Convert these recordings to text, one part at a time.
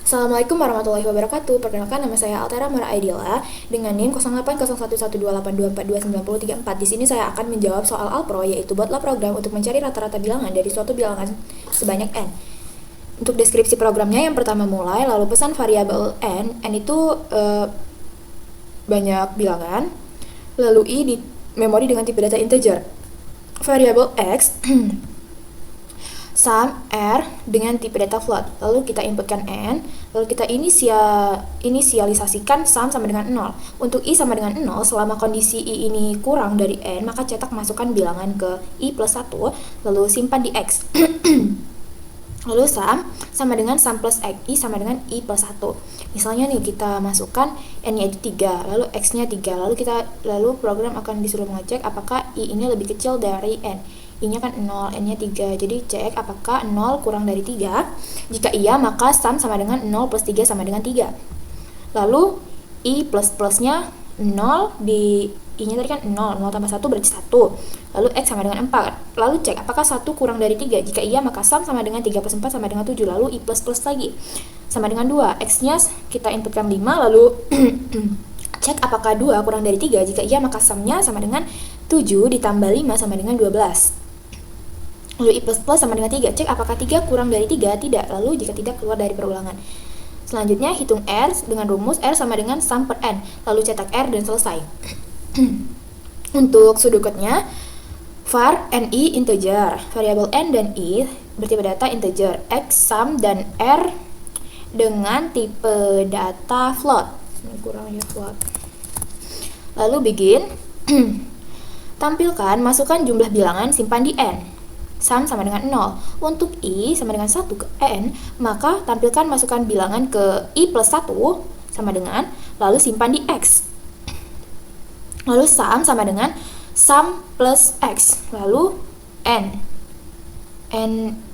Assalamualaikum warahmatullahi wabarakatuh. Perkenalkan, nama saya Altera Mara Aidila dengan NIM 080112842934. Di sini saya akan menjawab soal Alpro, yaitu buatlah program untuk mencari rata-rata bilangan dari suatu bilangan sebanyak n. Untuk deskripsi programnya, yang pertama mulai, lalu pesan variabel n itu banyak bilangan, lalu i di memori dengan tipe data integer. Variabel x sum r dengan tipe data float, lalu kita inputkan n, lalu kita inisialisasikan sum sama dengan 0. Untuk i sama dengan 0, selama kondisi i ini kurang dari n, maka cetak masukkan bilangan ke i plus 1, lalu simpan di x. Lalu sum sama dengan sum plus x, i sama dengan i plus 1. Misalnya nih, kita masukkan n-nya itu 3, lalu x-nya 3, lalu program akan disuruh mengecek apakah i ini lebih kecil dari n. I-nya kan 0, n-nya 3, jadi cek apakah 0 kurang dari 3. Jika iya, maka sum sama dengan 0 plus 3 sama dengan 3. Lalu i plus-plusnya 0, di i-nya tadi kan 0 tambah 1 berarti 1. Lalu x sama dengan 4. Lalu cek apakah 1 kurang dari 3. Jika iya, maka sum sama dengan 3 plus 4 sama dengan 7. Lalu i plus-plus lagi sama dengan 2. X-nya kita inputkan 5, lalu cek apakah 2 kurang dari 3. Jika iya, maka sumnya sama dengan 7 ditambah 5 sama dengan 12. Lalu i plus plus sama dengan 3, cek apakah 3 kurang dari 3, tidak, lalu jika tidak keluar dari perulangan. Selanjutnya hitung r dengan rumus r sama dengan sum per n, lalu cetak r dan selesai. Untuk sudut-code-nya, var ni integer, variabel n dan i bertipe data integer, x sum dan r dengan tipe data float. Ini kurangnya float. Lalu begin. Tampilkan, masukkan jumlah bilangan, simpan di n. Sum sama dengan 0. Untuk i sama dengan 1 ke n, maka tampilkan masukkan bilangan ke i plus 1 sama dengan, lalu simpan di x. Lalu sum sama dengan sum plus x, lalu n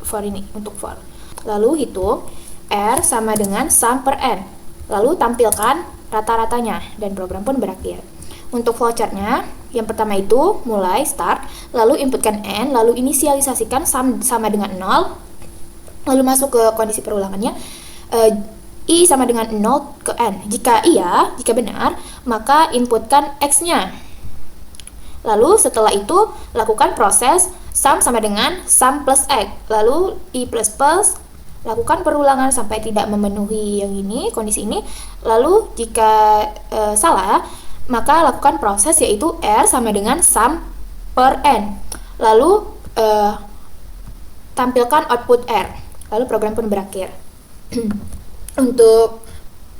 for ini, untuk for. Lalu hitung r sama dengan sum per n, lalu tampilkan rata-ratanya, dan program pun berakhir. Untuk flowchart-nya, yang pertama itu mulai start, lalu inputkan n, lalu inisialisasikan sum sama dengan 0, lalu masuk ke kondisi perulangannya, i sama dengan 0 ke n. Jika iya, jika benar, maka inputkan x-nya. Lalu setelah itu lakukan proses sum sama dengan sum plus x, lalu i plus plus, lakukan perulangan sampai tidak memenuhi yang ini, kondisi ini. Lalu jika salah, maka lakukan proses yaitu r sama dengan sum per n, lalu tampilkan output r, lalu program pun berakhir. Untuk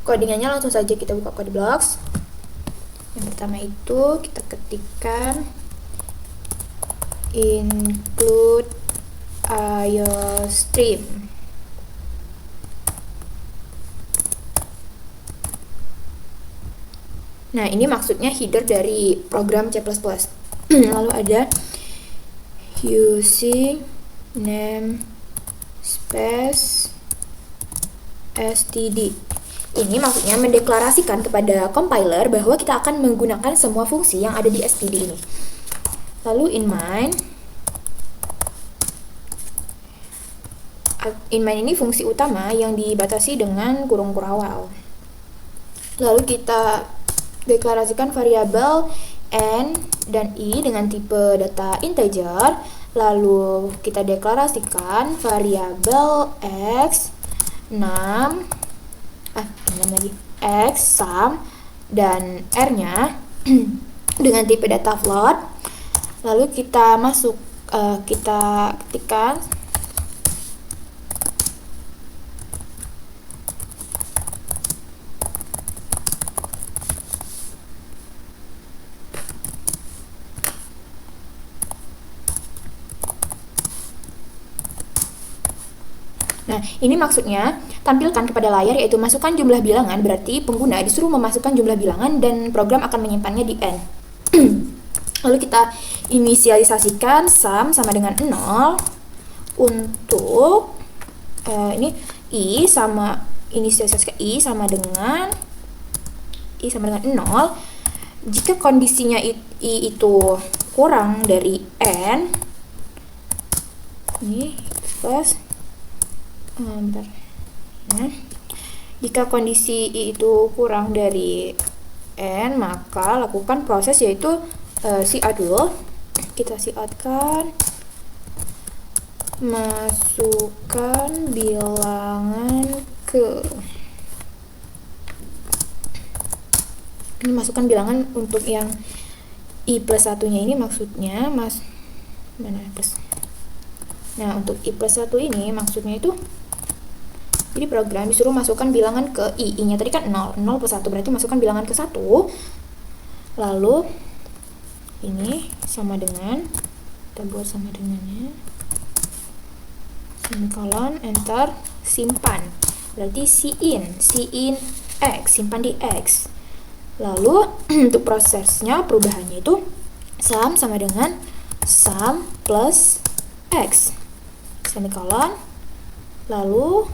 codingannya langsung saja kita buka code blocks. Yang pertama itu kita ketikkan include iostream. Nah, ini maksudnya header dari program C++. Lalu ada using namespace std. Ini maksudnya mendeklarasikan kepada compiler bahwa kita akan menggunakan semua fungsi yang ada di std ini. Lalu in main ini fungsi utama yang dibatasi dengan kurung kurawal. Lalu kita deklarasikan variabel n dan i dengan tipe data integer, lalu kita deklarasikan variabel x 6 x sum dan r-nya dengan tipe data float. Lalu kita kita ketikkan Nah, ini maksudnya tampilkan kepada layar yaitu masukkan jumlah bilangan, berarti pengguna disuruh memasukkan jumlah bilangan dan program akan menyimpannya di n. Lalu kita inisialisasikan sum sama dengan 0 untuk ini i sama inisialisasikan i sama dengan 0. Jika kondisinya i itu kurang dari n, ini plus bentar. Nah, Jika kondisi I itu kurang dari N, maka lakukan proses yaitu cout dulu. Kita cout-kan, masukkan bilangan ke, ini masukkan bilangan untuk yang I plus 1-nya ini, maksudnya mana plus. Nah, untuk I plus 1 ini maksudnya itu, jadi program disuruh masukkan bilangan ke I-nya tadi kan 0 plus 1, berarti masukkan bilangan ke 1. Lalu ini sama dengan, kita buat sama dengannya, semikolon, enter, simpan. Berarti Cin X, simpan di X. Lalu untuk prosesnya, perubahannya itu sum sama dengan sum plus X, semikolon. Lalu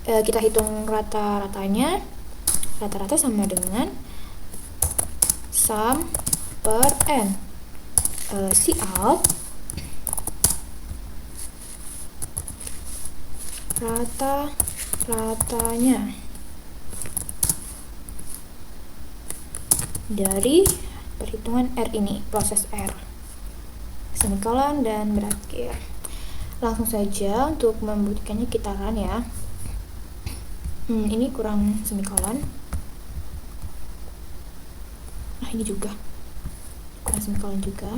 kita hitung rata-ratanya, rata-rata sama dengan sum per N. Cout rata-ratanya dari perhitungan R ini, proses R, semikolon, dan berakhir. Langsung saja untuk membuktikannya kita run ya. Ini kurang semikolon. Nah, ini juga kurang semikolon juga.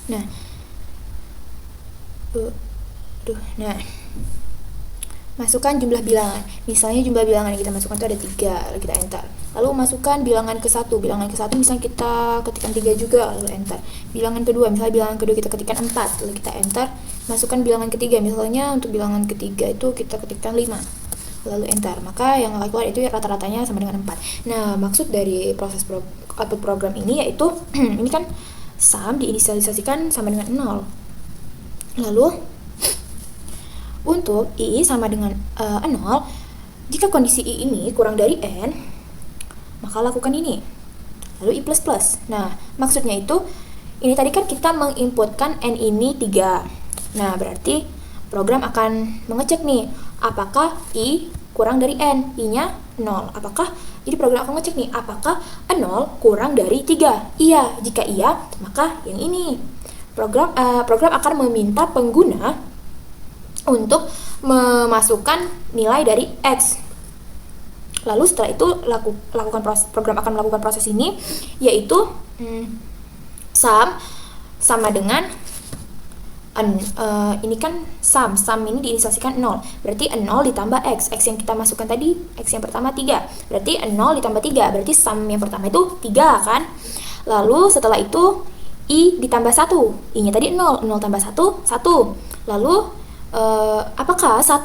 Nah, nah, masukkan jumlah bilangan. Misalnya jumlah bilangan yang kita masukkan itu ada 3, lalu kita enter. Lalu masukkan bilangan ke 1. Bilangan ke 1 misalnya kita ketikkan 3 juga, lalu enter. Bilangan kedua, misalnya bilangan kedua kita ketikkan 4, lalu kita enter. Masukkan bilangan ketiga, misalnya untuk bilangan ketiga itu kita ketikkan 5, lalu enter. Maka yang keluar itu rata-ratanya sama dengan 4. Nah, maksud dari proses output program ini yaitu ini kan sum diinisialisasikan sama dengan 0. Lalu untuk I sama dengan 0, jika kondisi I ini kurang dari N, maka lakukan ini. Lalu I++. Nah, maksudnya itu, ini tadi kan kita menginputkan N ini 3. Nah, berarti program akan mengecek nih, apakah I kurang dari N, I-nya 0. Jadi program akan mengecek nih, apakah 0 kurang dari 3? Iya, jika iya, maka yang ini. Program akan meminta pengguna untuk memasukkan nilai dari X. Lalu setelah itu program akan melakukan proses ini, yaitu sum sama dengan ini kan sum ini diinisialisasikan 0, berarti 0 ditambah X yang kita masukkan tadi, X yang pertama 3, berarti 0 ditambah 3, berarti sum yang pertama itu 3 kan. Lalu setelah itu I ditambah 1, I nya tadi 0 tambah 1, 1. Lalu apakah 1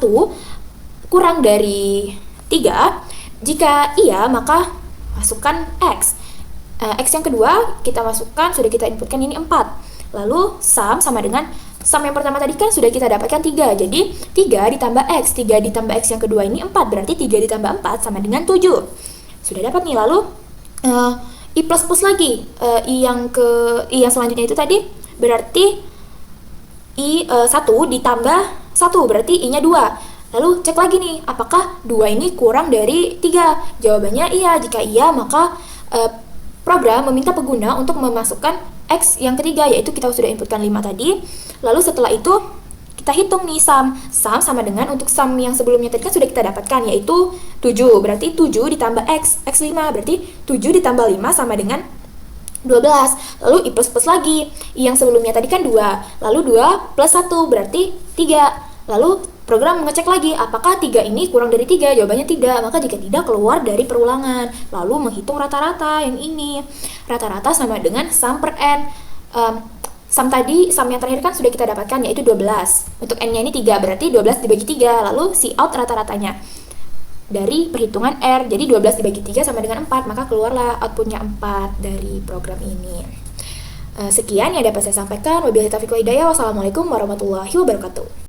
kurang dari 3? Jika iya, maka masukkan X. X yang kedua kita masukkan, sudah kita inputkan ini 4. Lalu sum sama dengan sum yang pertama tadi kan sudah kita dapatkan 3. Jadi 3 ditambah X, 3 ditambah X yang kedua ini 4, berarti 3 ditambah 4 sama dengan 7. Sudah dapat nih. Lalu I plus lagi, I yang selanjutnya itu tadi berarti I 1 ditambah 1, berarti I nya 2. Lalu cek lagi nih, apakah 2 ini kurang dari 3? Jawabannya iya. Jika iya, maka program meminta pengguna untuk memasukkan X yang ketiga, yaitu kita sudah inputkan 5 tadi. Lalu setelah itu kita hitung nih sum sama dengan untuk sum yang sebelumnya tadi kan sudah kita dapatkan, yaitu 7. Berarti 7 ditambah X 5, berarti 7 ditambah 5 sama dengan 12. Lalu I plus lagi, I yang sebelumnya tadi kan 2, lalu 2 plus 1 berarti 3. Lalu program mengecek lagi, apakah 3 ini kurang dari 3? Jawabannya tidak, maka jika tidak, keluar dari perulangan. Lalu menghitung rata-rata yang ini. Rata-rata sama dengan sum per N. Sum yang terakhir kan sudah kita dapatkan, yaitu 12. Untuk N-nya ini 3, berarti 12 dibagi 3. Lalu cout rata-ratanya dari perhitungan R, jadi 12 dibagi 3 sama dengan 4, maka keluarlah outputnya 4 dari program ini. Sekian yang dapat saya sampaikan. Wabillahi taufiq wal hidayah. Wassalamualaikum warahmatullahi wabarakatuh.